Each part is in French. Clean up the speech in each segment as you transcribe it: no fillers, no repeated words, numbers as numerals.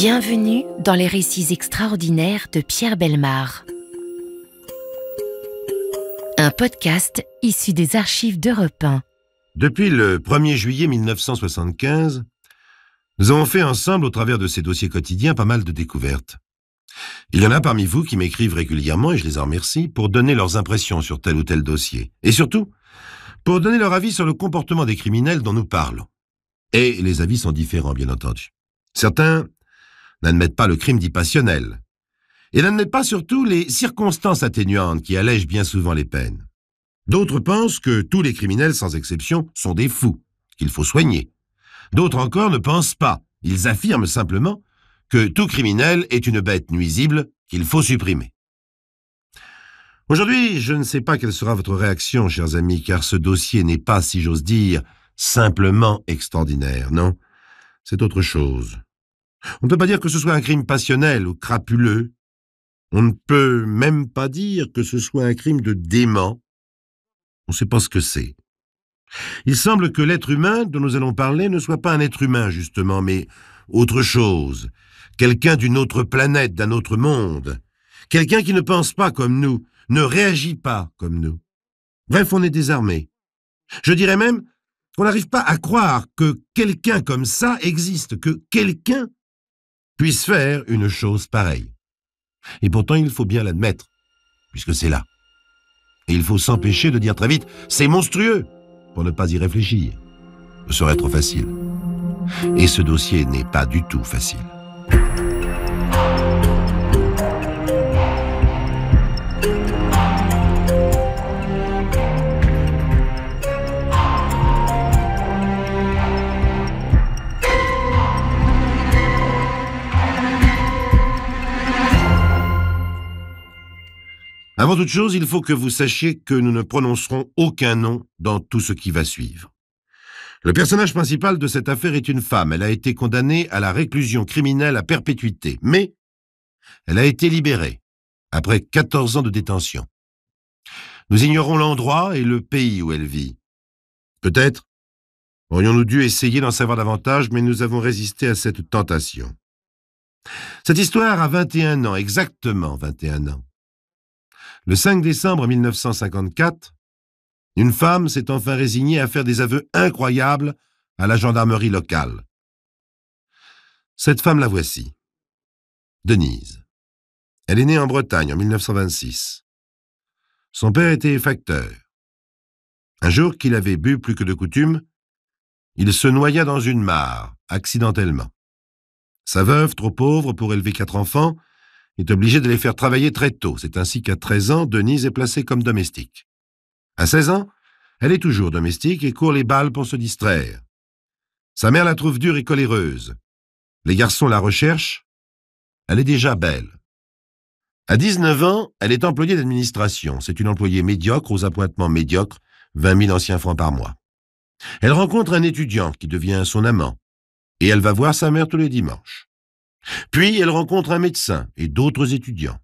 Bienvenue dans les récits extraordinaires de Pierre Bellemare. Un podcast issu des archives d'Europe 1. Depuis le 1er juillet 1975, nous avons fait ensemble, au travers de ces dossiers quotidiens, pas mal de découvertes. Il y en a parmi vous qui m'écrivent régulièrement, et je les en remercie, pour donner leurs impressions sur tel ou tel dossier. Et surtout, pour donner leur avis sur le comportement des criminels dont nous parlons. Et les avis sont différents, bien entendu. Certains n'admettent pas le crime dit passionnel, et n'admettent pas surtout les circonstances atténuantes qui allègent bien souvent les peines. D'autres pensent que tous les criminels, sans exception, sont des fous, qu'il faut soigner. D'autres encore ne pensent pas. Ils affirment simplement que tout criminel est une bête nuisible qu'il faut supprimer. Aujourd'hui, je ne sais pas quelle sera votre réaction, chers amis, car ce dossier n'est pas, si j'ose dire, simplement extraordinaire, non, c'est autre chose. On ne peut pas dire que ce soit un crime passionnel ou crapuleux. On ne peut même pas dire que ce soit un crime de dément. On ne sait pas ce que c'est. Il semble que l'être humain dont nous allons parler ne soit pas un être humain, justement, mais autre chose. Quelqu'un d'une autre planète, d'un autre monde. Quelqu'un qui ne pense pas comme nous, ne réagit pas comme nous. Bref, on est désarmé. Je dirais même qu'on n'arrive pas à croire que quelqu'un comme ça existe, que quelqu'un puisse faire une chose pareille. Et pourtant, il faut bien l'admettre, puisque c'est là. Et il faut s'empêcher de dire très vite « c'est monstrueux !» pour ne pas y réfléchir. Ce serait trop facile. Et ce dossier n'est pas du tout facile. Avant toute chose, il faut que vous sachiez que nous ne prononcerons aucun nom dans tout ce qui va suivre. Le personnage principal de cette affaire est une femme. Elle a été condamnée à la réclusion criminelle à perpétuité, mais elle a été libérée après 14 ans de détention. Nous ignorons l'endroit et le pays où elle vit. Peut-être aurions-nous dû essayer d'en savoir davantage, mais nous avons résisté à cette tentation. Cette histoire a 21 ans, exactement 21 ans. Le 5 décembre 1954, une femme s'est enfin résignée à faire des aveux incroyables à la gendarmerie locale. Cette femme la voici. Denise. Elle est née en Bretagne en 1926. Son père était facteur. Un jour qu'il avait bu plus que de coutume, il se noya dans une mare, accidentellement. Sa veuve, trop pauvre pour élever 4 enfants, est obligée de les faire travailler très tôt. C'est ainsi qu'à 13 ans, Denise est placée comme domestique. À 16 ans, elle est toujours domestique et court les balles pour se distraire. Sa mère la trouve dure et coléreuse. Les garçons la recherchent. Elle est déjà belle. À 19 ans, elle est employée d'administration. C'est une employée médiocre aux appointements médiocres, 20 000 anciens francs par mois. Elle rencontre un étudiant qui devient son amant et elle va voir sa mère tous les dimanches. Puis elle rencontre un médecin et d'autres étudiants.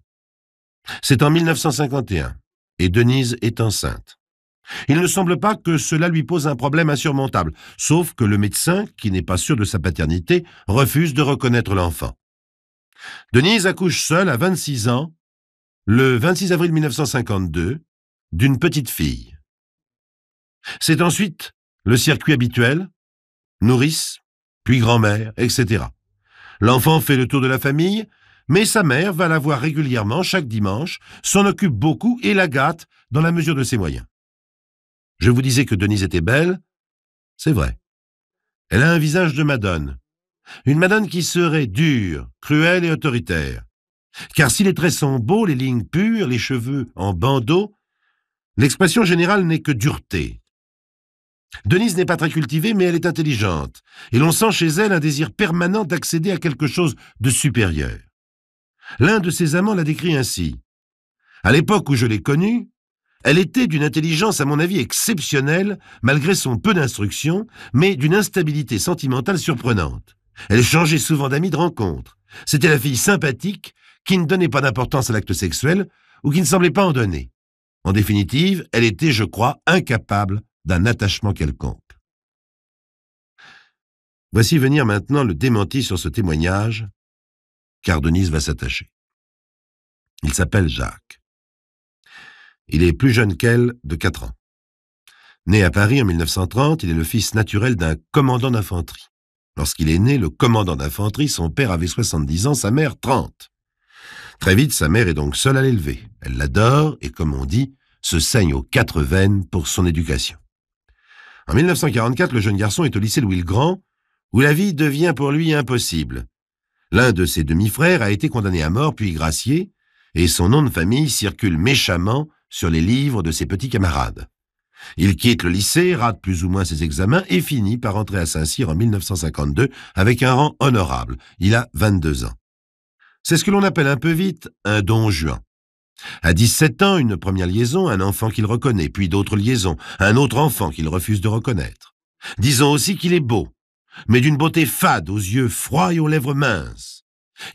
C'est en 1951 et Denise est enceinte. Il ne semble pas que cela lui pose un problème insurmontable, sauf que le médecin, qui n'est pas sûr de sa paternité, refuse de reconnaître l'enfant. Denise accouche seule à 26 ans, le 26 avril 1952, d'une petite fille. C'est ensuite le circuit habituel, nourrice, puis grand-mère, etc. L'enfant fait le tour de la famille, mais sa mère va la voir régulièrement chaque dimanche, s'en occupe beaucoup et la gâte dans la mesure de ses moyens. Je vous disais que Denise était belle, c'est vrai. Elle a un visage de madone. Une madone qui serait dure, cruelle et autoritaire. Car si les traits sont beaux, les lignes pures, les cheveux en bandeau, l'expression générale n'est que dureté. Denise n'est pas très cultivée, mais elle est intelligente, et l'on sent chez elle un désir permanent d'accéder à quelque chose de supérieur. L'un de ses amants l'a décrit ainsi. À l'époque où je l'ai connue, elle était d'une intelligence à mon avis exceptionnelle, malgré son peu d'instruction, mais d'une instabilité sentimentale surprenante. Elle changeait souvent d'amis de rencontre. C'était la fille sympathique qui ne donnait pas d'importance à l'acte sexuel ou qui ne semblait pas en donner. En définitive, elle était, je crois, incapable d'un attachement quelconque. Voici venir maintenant le démenti sur ce témoignage, car Denise va s'attacher. Il s'appelle Jacques. Il est plus jeune qu'elle de 4 ans. Né à Paris en 1930, il est le fils naturel d'un commandant d'infanterie. Lorsqu'il est né, le commandant d'infanterie, son père avait 70 ans, sa mère 30. Très vite, sa mère est donc seule à l'élever. Elle l'adore et, comme on dit, se saigne aux 4 veines pour son éducation. En 1944, le jeune garçon est au lycée Louis-le-Grand, où la vie devient pour lui impossible. L'un de ses demi-frères a été condamné à mort puis gracié, et son nom de famille circule méchamment sur les livres de ses petits camarades. Il quitte le lycée, rate plus ou moins ses examens et finit par entrer à Saint-Cyr en 1952 avec un rang honorable. Il a 22 ans. C'est ce que l'on appelle un peu vite un don Juan. À 17 ans, une première liaison, un enfant qu'il reconnaît, puis d'autres liaisons, un autre enfant qu'il refuse de reconnaître. Disons aussi qu'il est beau, mais d'une beauté fade, aux yeux froids et aux lèvres minces.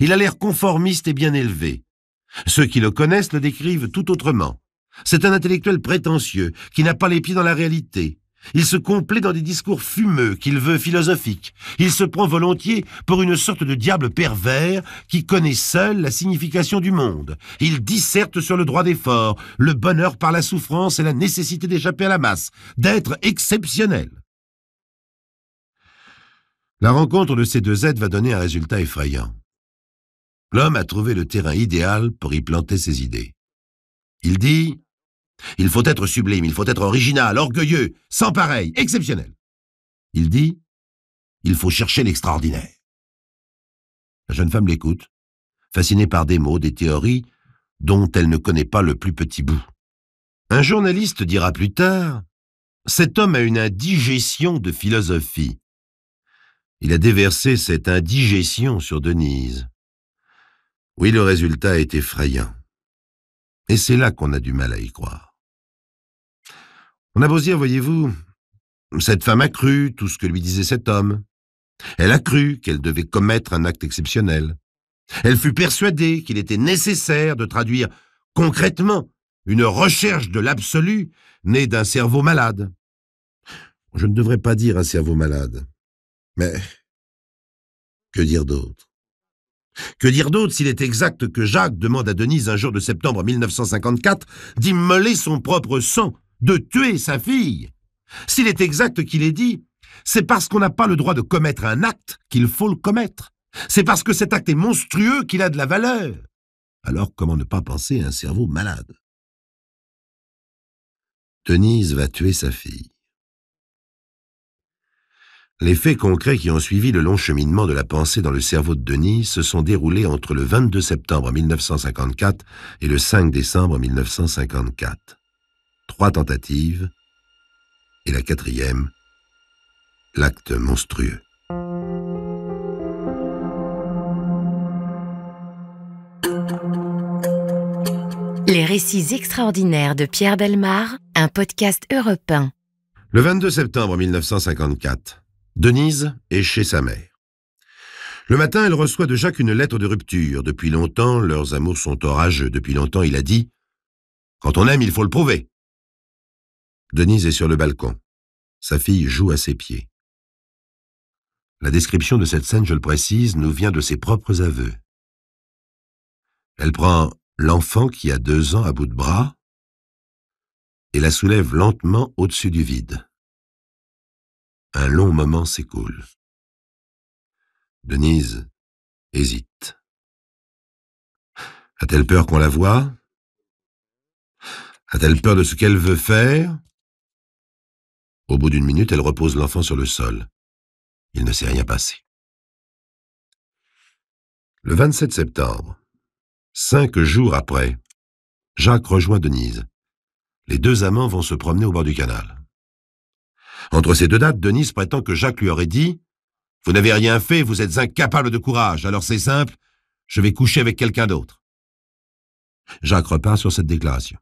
Il a l'air conformiste et bien élevé. Ceux qui le connaissent le décrivent tout autrement. C'est un intellectuel prétentieux, qui n'a pas les pieds dans la réalité. Il se complaît dans des discours fumeux qu'il veut philosophiques. Il se prend volontiers pour une sorte de diable pervers qui connaît seul la signification du monde. Il disserte sur le droit d'effort, le bonheur par la souffrance et la nécessité d'échapper à la masse, d'être exceptionnel. La rencontre de ces deux êtres va donner un résultat effrayant. L'homme a trouvé le terrain idéal pour y planter ses idées. Il dit « Il faut être sublime, il faut être original, orgueilleux, sans pareil, exceptionnel. » Il dit « Il faut chercher l'extraordinaire. » La jeune femme l'écoute, fascinée par des mots, des théories dont elle ne connaît pas le plus petit bout. Un journaliste dira plus tard « Cet homme a une indigestion de philosophie. » Il a déversé cette indigestion sur Denise. Oui, le résultat est effrayant. Et c'est là qu'on a du mal à y croire. On a beau dire, voyez-vous, cette femme a cru tout ce que lui disait cet homme. Elle a cru qu'elle devait commettre un acte exceptionnel. Elle fut persuadée qu'il était nécessaire de traduire concrètement une recherche de l'absolu née d'un cerveau malade. Je ne devrais pas dire un cerveau malade, mais que dire d'autre? Que dire d'autre s'il est exact que Jacques demande à Denise un jour de septembre 1954 d'immoler son propre sang, de tuer sa fille? S'il est exact qu'il ait dit « C'est parce qu'on n'a pas le droit de commettre un acte qu'il faut le commettre. C'est parce que cet acte est monstrueux qu'il a de la valeur. » Alors comment ne pas penser à un cerveau malade? Denise va tuer sa fille. Les faits concrets qui ont suivi le long cheminement de la pensée dans le cerveau de Denise se sont déroulés entre le 22 septembre 1954 et le 5 décembre 1954. 3 tentatives, et la 4e, l'acte monstrueux. Les récits extraordinaires de Pierre Bellemare, un podcast Europe 1. Le 22 septembre 1954, Denise est chez sa mère. Le matin, elle reçoit de Jacques une lettre de rupture. Depuis longtemps, leurs amours sont orageux. Depuis longtemps, il a dit « Quand on aime, il faut le prouver ». Denise est sur le balcon. Sa fille joue à ses pieds. La description de cette scène, je le précise, nous vient de ses propres aveux. Elle prend l'enfant qui a 2 ans à bout de bras et la soulève lentement au-dessus du vide. Un long moment s'écoule. Denise hésite. A-t-elle peur qu'on la voie? A-t-elle peur de ce qu'elle veut faire? Au bout d'1 minute, elle repose l'enfant sur le sol. Il ne s'est rien passé. Le 27 septembre, 5 jours après, Jacques rejoint Denise. Les 2 amants vont se promener au bord du canal. Entre ces 2 dates, Denise prétend que Jacques lui aurait dit « Vous n'avez rien fait, vous êtes incapable de courage, alors c'est simple, je vais coucher avec quelqu'un d'autre. » Jacques repart sur cette déclaration.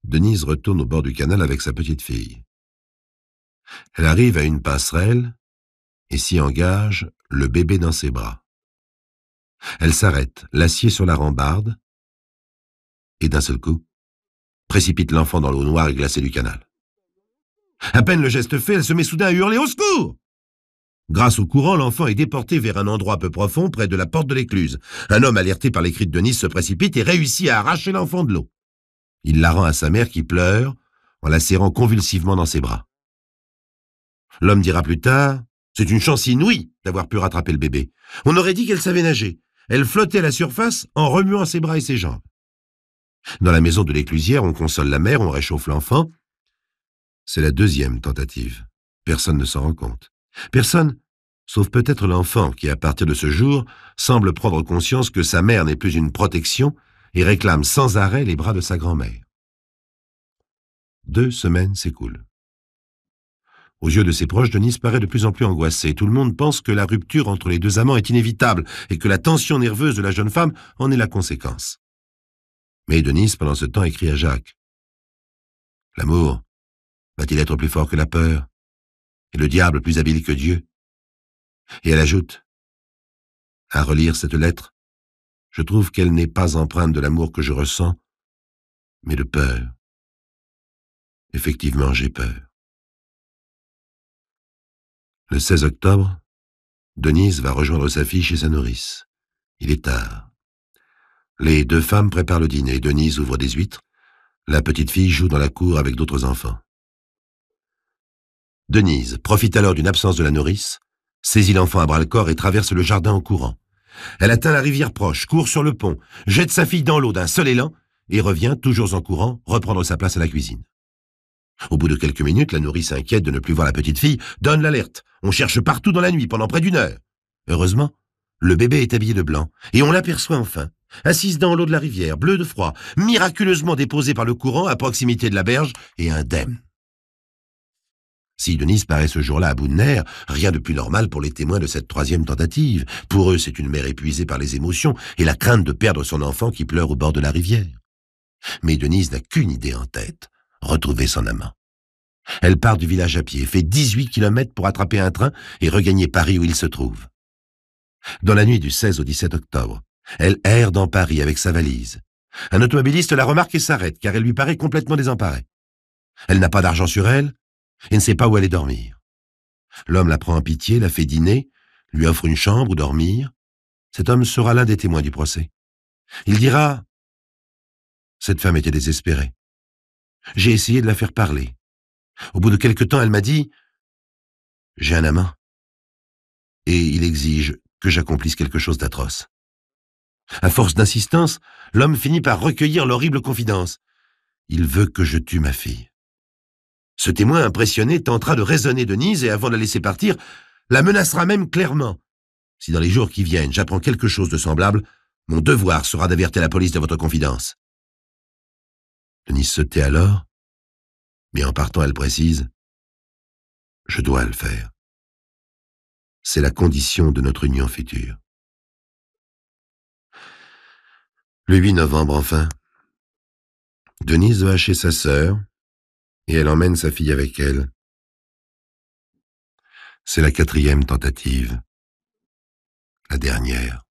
Denise retourne au bord du canal avec sa petite fille. Elle arrive à une passerelle et s'y engage, le bébé dans ses bras. Elle s'arrête, l'assied sur la rambarde et d'un seul coup, précipite l'enfant dans l'eau noire et glacée du canal. À peine le geste fait, elle se met soudain à hurler « Au secours !» Grâce au courant, l'enfant est déporté vers un endroit peu profond près de la porte de l'écluse. Un homme alerté par les cris de Denise se précipite et réussit à arracher l'enfant de l'eau. Il la rend à sa mère qui pleure en la serrant convulsivement dans ses bras. L'homme dira plus tard « C'est une chance inouïe d'avoir pu rattraper le bébé. On aurait dit qu'elle savait nager. Elle flottait à la surface en remuant ses bras et ses jambes. » Dans la maison de l'éclusière, on console la mère, on réchauffe l'enfant. C'est la deuxième tentative. Personne ne s'en rend compte. Personne, sauf peut-être l'enfant qui, à partir de ce jour, semble prendre conscience que sa mère n'est plus une protection et réclame sans arrêt les bras de sa grand-mère. 2 semaines s'écoulent. Aux yeux de ses proches, Denise paraît de plus en plus angoissée. Tout le monde pense que la rupture entre les deux amants est inévitable et que la tension nerveuse de la jeune femme en est la conséquence. Mais Denise, pendant ce temps, écrit à Jacques. L'amour va-t-il être plus fort que la peur, et le diable plus habile que Dieu? Et elle ajoute, à relire cette lettre, je trouve qu'elle n'est pas empreinte de l'amour que je ressens, mais de peur. Effectivement, j'ai peur. Le 16 octobre, Denise va rejoindre sa fille chez sa nourrice. Il est tard. Les 2 femmes préparent le dîner. Denise ouvre des huîtres. La petite fille joue dans la cour avec d'autres enfants. Denise profite alors d'une absence de la nourrice, saisit l'enfant à bras-le-corps et traverse le jardin en courant. Elle atteint la rivière proche, court sur le pont, jette sa fille dans l'eau d'un seul élan et revient, toujours en courant, reprendre sa place à la cuisine. Au bout de quelques minutes, la nourrice, inquiète de ne plus voir la petite fille, donne l'alerte. On cherche partout dans la nuit pendant près d'1 heure. Heureusement, le bébé est habillé de blanc et on l'aperçoit enfin, assise dans l'eau de la rivière, bleue de froid, miraculeusement déposée par le courant à proximité de la berge et indemne. Si Denise paraît ce jour-là à bout de nerfs, rien de plus normal pour les témoins de cette 3e tentative. Pour eux, c'est une mère épuisée par les émotions et la crainte de perdre son enfant qui pleure au bord de la rivière. Mais Denise n'a qu'une idée en tête, retrouver son amant. Elle part du village à pied, fait 18 kilomètres pour attraper un train et regagner Paris où il se trouve. Dans la nuit du 16 au 17 octobre, elle erre dans Paris avec sa valise. Un automobiliste la remarque et s'arrête car elle lui paraît complètement désemparée. Elle n'a pas d'argent sur elle et ne sait pas où aller dormir. L'homme la prend en pitié, la fait dîner, lui offre une chambre où dormir. Cet homme sera l'un des témoins du procès. Il dira « Cette femme était désespérée. J'ai essayé de la faire parler. Au bout de quelque temps, elle m'a dit « J'ai un amant. Et il exige que j'accomplisse quelque chose d'atroce. » À force d'insistance, l'homme finit par recueillir l'horrible confidence. Il veut que je tue ma fille. Ce témoin impressionné tentera de raisonner Denise et avant de la laisser partir, la menacera même clairement. Si dans les jours qui viennent, j'apprends quelque chose de semblable, mon devoir sera d'avertir la police de votre confidence. Denise se tait alors, mais en partant, elle précise « Je dois le faire. C'est la condition de notre union future. » Le 8 novembre, enfin, Denise va chez sa sœur et elle emmène sa fille avec elle. C'est la 4e tentative, la dernière.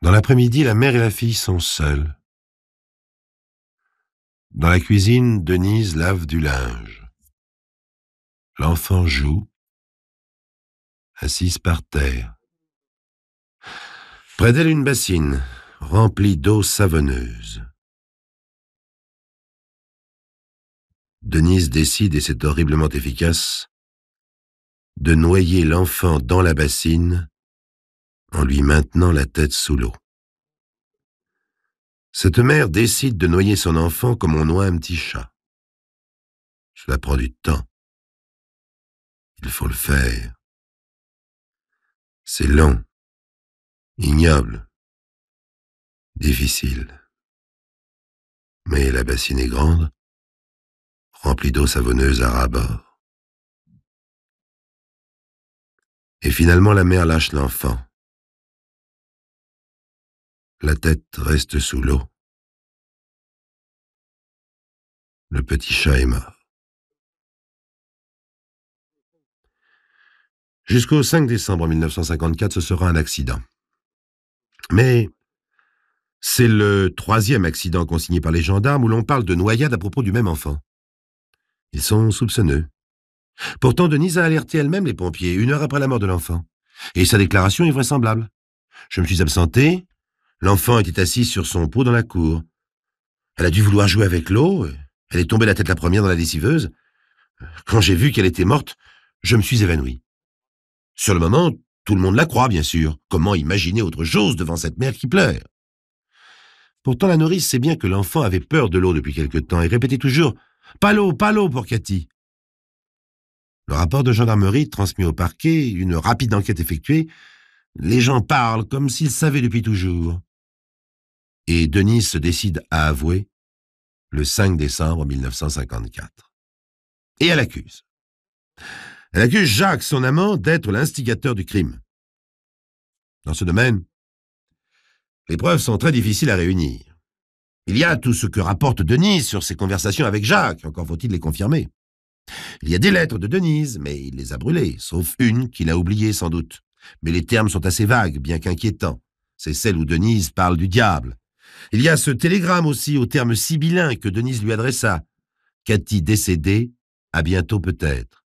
Dans l'après-midi, la mère et la fille sont seules. Dans la cuisine, Denise lave du linge. L'enfant joue, assise par terre. Près d'elle, une bassine, remplie d'eau savonneuse. Denise décide, et c'est horriblement efficace, de noyer l'enfant dans la bassine en lui maintenant la tête sous l'eau. Cette mère décide de noyer son enfant comme on noie un petit chat. Cela prend du temps. Il faut le faire. C'est long, ignoble, difficile. Mais la bassine est grande, remplie d'eau savonneuse à ras-bord. Et finalement, la mère lâche l'enfant. La tête reste sous l'eau. Le petit chat est mort. Jusqu'au 5 décembre 1954, ce sera un accident. Mais c'est le 3e accident consigné par les gendarmes où l'on parle de noyade à propos du même enfant. Ils sont soupçonneux. Pourtant, Denise a alerté elle-même les pompiers 1 heure après la mort de l'enfant. Et sa déclaration est vraisemblable. Je me suis absenté, l'enfant était assis sur son pot dans la cour. Elle a dû vouloir jouer avec l'eau, elle est tombée la tête la première dans la lessiveuse. Quand j'ai vu qu'elle était morte, je me suis évanoui. Sur le moment, tout le monde la croit, bien sûr. Comment imaginer autre chose devant cette mère qui pleure? Pourtant, la nourrice sait bien que l'enfant avait peur de l'eau depuis quelque temps et répétait toujours « Pas l'eau pour Cathy !» Le rapport de gendarmerie transmis au parquet, une rapide enquête effectuée, les gens parlent comme s'ils savaient depuis toujours. Et Denise se décide à avouer le 5 décembre 1954. Et elle accuse. Elle accuse Jacques, son amant, d'être l'instigateur du crime. Dans ce domaine, les preuves sont très difficiles à réunir. Il y a tout ce que rapporte Denise sur ses conversations avec Jacques, encore faut-il les confirmer. Il y a des lettres de Denise, mais il les a brûlées, sauf une qu'il a oubliée sans doute. Mais les termes sont assez vagues, bien qu'inquiétants. C'est celle où Denise parle du diable. Il y a ce télégramme aussi aux termes sibyllins que Denise lui adressa. Cathy décédée, à bientôt peut-être.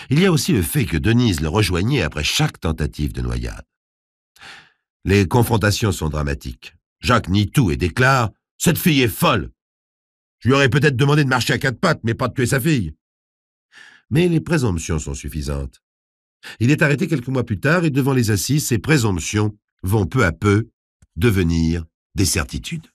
Il y a aussi le fait que Denise le rejoignait après chaque tentative de noyade. Les confrontations sont dramatiques. Jacques nie tout et déclare « Cette fille est folle. Je lui aurais peut-être demandé de marcher à 4 pattes, mais pas de tuer sa fille. » Mais les présomptions sont suffisantes. Il est arrêté quelques mois plus tard et devant les assises, ces présomptions vont peu à peu devenir des certitudes.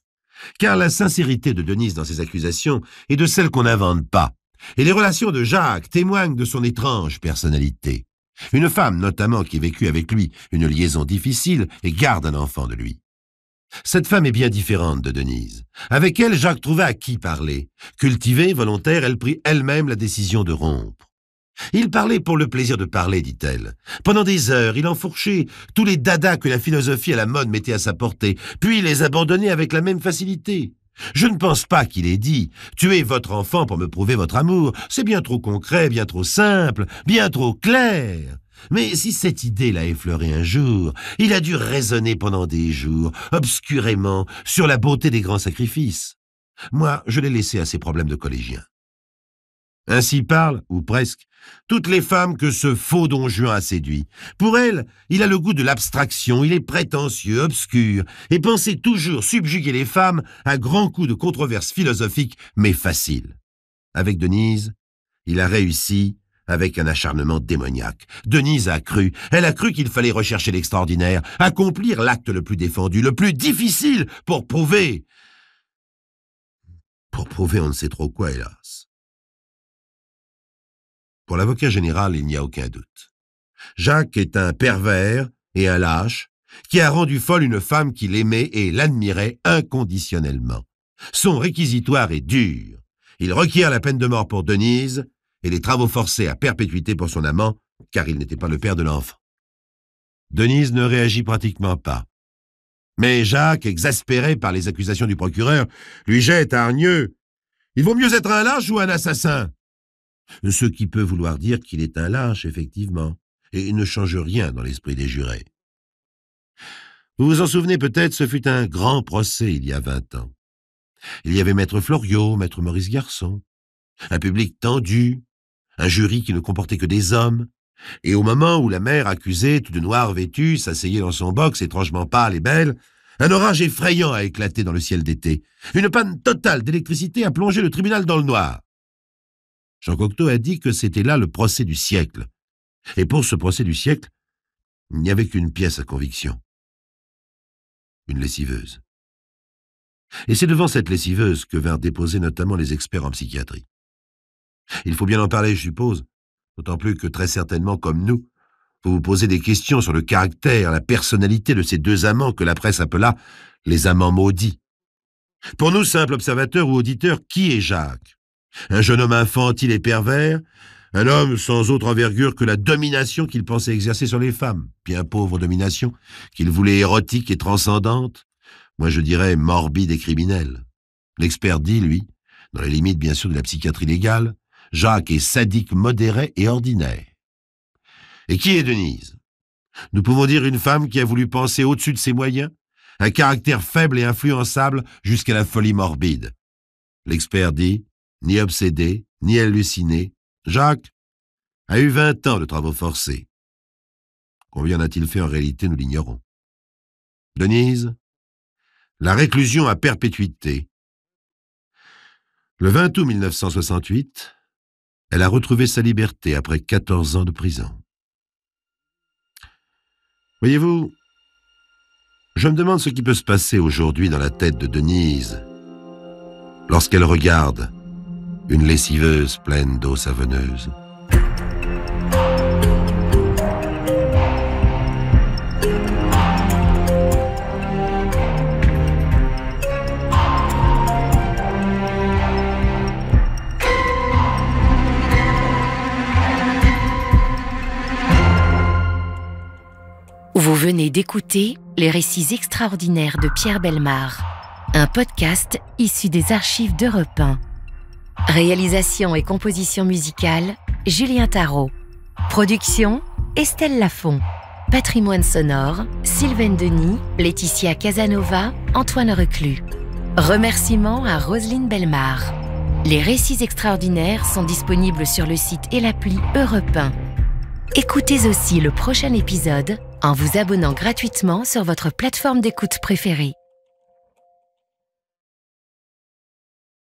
Car la sincérité de Denise dans ses accusations est de celle qu'on n'invente pas. Et les relations de Jacques témoignent de son étrange personnalité. Une femme, notamment, qui vécut avec lui une liaison difficile et garde un enfant de lui. Cette femme est bien différente de Denise. Avec elle, Jacques trouva à qui parler. Cultivée, volontaire, elle prit elle-même la décision de rompre. Il parlait pour le plaisir de parler, dit-elle. Pendant des heures, il enfourchait tous les dadas que la philosophie à la mode mettait à sa portée, puis les abandonnait avec la même facilité. Je ne pense pas qu'il ait dit « Tuez votre enfant pour me prouver votre amour ». C'est bien trop concret, bien trop simple, bien trop clair. Mais si cette idée l'a effleuré un jour, il a dû raisonner pendant des jours, obscurément, sur la beauté des grands sacrifices. Moi, je l'ai laissé à ses problèmes de collégien. Ainsi parlent, ou presque, toutes les femmes que ce faux Don Juan a séduit. Pour elle, il a le goût de l'abstraction, il est prétentieux, obscur, et pensait toujours subjuguer les femmes à grands coups de controverses philosophiques, mais faciles. Avec Denise, il a réussi avec un acharnement démoniaque. Denise a cru, elle a cru qu'il fallait rechercher l'extraordinaire, accomplir l'acte le plus défendu, le plus difficile pour prouver on ne sait trop quoi, hélas. Pour l'avocat général, il n'y a aucun doute. Jacques est un pervers et un lâche qui a rendu folle une femme qu'il aimait et l'admirait inconditionnellement. Son réquisitoire est dur. Il requiert la peine de mort pour Denise et les travaux forcés à perpétuité pour son amant, car il n'était pas le père de l'enfant. Denise ne réagit pratiquement pas. Mais Jacques, exaspéré par les accusations du procureur, lui jette hargneux « Il vaut mieux être un lâche ou un assassin ?» Ce qui peut vouloir dire qu'il est un lâche, effectivement, et il ne change rien dans l'esprit des jurés. Vous vous en souvenez peut-être, ce fut un grand procès il y a 20 ans. Il y avait Maître Floriot, Maître Maurice Garçon, un public tendu, un jury qui ne comportait que des hommes, et au moment où la mère accusée, toute de noir vêtue, s'asseyait dans son box, étrangement pâle et belle, un orage effrayant a éclaté dans le ciel d'été. Une panne totale d'électricité a plongé le tribunal dans le noir. Jean Cocteau a dit que c'était là le procès du siècle. Et pour ce procès du siècle, il n'y avait qu'une pièce à conviction. Une lessiveuse. Et c'est devant cette lessiveuse que vinrent déposer notamment les experts en psychiatrie. Il faut bien en parler, je suppose, d'autant plus que très certainement, comme nous, vous vous posez des questions sur le caractère, la personnalité de ces deux amants que la presse appela les amants maudits. Pour nous, simples observateurs ou auditeurs, qui est Jacques? Un jeune homme infantile et pervers, un homme sans autre envergure que la domination qu'il pensait exercer sur les femmes, bien pauvre domination, qu'il voulait érotique et transcendante, moi je dirais morbide et criminelle. L'expert dit, lui, dans les limites bien sûr de la psychiatrie légale, Jacques est sadique modéré et ordinaire. Et qui est Denise? Nous pouvons dire une femme qui a voulu penser au-dessus de ses moyens, un caractère faible et influençable jusqu'à la folie morbide. L'expert dit, ni obsédé, ni halluciné, Jacques a eu 20 ans de travaux forcés. Combien a-t-il fait en réalité, nous l'ignorons. Denise, la réclusion à perpétuité. Le 20 août 1968, elle a retrouvé sa liberté après 14 ans de prison. Voyez-vous, je me demande ce qui peut se passer aujourd'hui dans la tête de Denise lorsqu'elle regarde une lessiveuse pleine d'eau savonneuse. Vous venez d'écouter Les récits extraordinaires de Pierre Bellemare, un podcast issu des archives d'Europe 1. Réalisation et composition musicale, Julien Tarot. Production, Estelle Lafont. Patrimoine sonore, Sylvaine Denis, Laetitia Casanova, Antoine Reclus. Remerciements à Roselyne Bellemare. Les récits extraordinaires sont disponibles sur le site et l'appli Europe 1. Écoutez aussi le prochain épisode en vous abonnant gratuitement sur votre plateforme d'écoute préférée.